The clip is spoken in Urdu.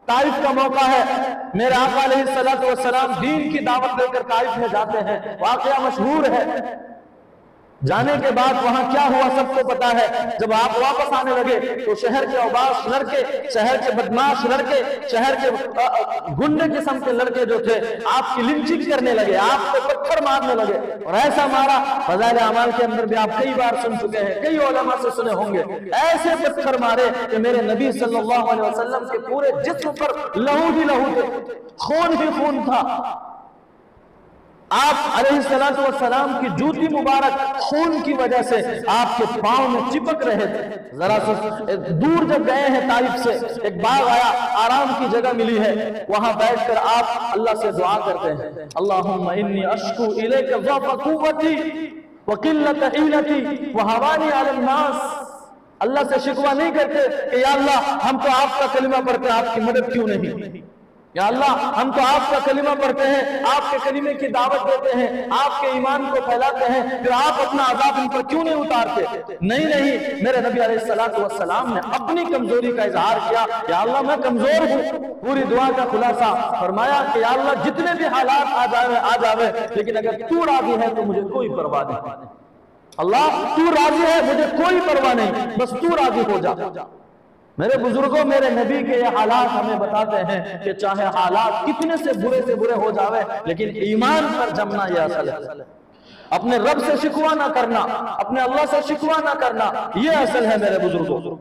طائف کا موقع ہے، میرے آقا علیہ السلام دین کی دعوت دے کر طائف میں جاتے ہیں، واقعہ مشہور ہے۔ جانے کے بعد وہاں کیا ہوا سب کو پتا ہے۔ جب آپ واپس آنے لگے تو شہر کے اوباش لڑکے، شہر کے بدماش لڑکے، شہر کے گنڈے قسم کے لڑکے جو تھے آپ کی لنچنگ کرنے لگے، آپ کو پتھر مارنے لگے، اور ایسا مارا فضائل اعمال کے اندر بھی آپ کئی بار سن چکے ہیں، کئی علماء سے سنے ہوں گے، ایسے پتھر مارے کہ میرے نبی صلی اللہ علیہ وسلم کے پورے جسم پر لہو ہی لہو تھے، خون ہی خون تھا۔ آپ علیہ السلام کی جوتی مبارک خون کی وجہ سے آپ کے پاؤں میں چپک رہے تھے۔ ذرا دور جب گئے ہیں طائف سے، ایک باغ آیا، آرام کی جگہ ملی ہے، وہاں بیٹھ کر آپ اللہ سے دعا کرتے ہیں، اللہم انی اشکو الیک ضعف قوتی وقلت حیلتی وہوانی علی الناس۔ اللہ سے شکوہ نہیں کرتے کہ یا اللہ ہم تو آپ کا کلمہ پڑھتے ہیں، آپ کی مدد کیوں نہیں؟ یا اللہ ہم تو آپ کا کلمہ پڑھتے ہیں، آپ کے کلمے کی دعوت دیتے ہیں، آپ کے ایمان کو پھیلاتے ہیں، پھر آپ اپنا عذاب ان پر کیوں نہیں اتارتے؟ نہیں، میرے نبی علیہ السلام نے اپنی کمزوری کا اظہار کیا، یا اللہ میں کمزور ہوں۔ پوری دعا کا خلاصہ فرمایا کہ یا اللہ جتنے بھی حالات آ جاوے لیکن اگر تو راضی ہے تو مجھے کوئی پرواہ نہیں۔ اللہ تو راضی ہے مجھے کوئی پرواہ نہیں، بس تو راضی ہو جا۔ میرے بزرگوں، میرے نبی کے یہ حالات ہمیں بتاتے ہیں کہ چاہے حالات کتنے سے برے ہو جاوے لیکن ایمان پر جمنا یہ اصل ہے۔ اپنے رب سے شکوہ نہ کرنا، اپنے اللہ سے شکوہ نہ کرنا، یہ اصل ہے میرے بزرگوں۔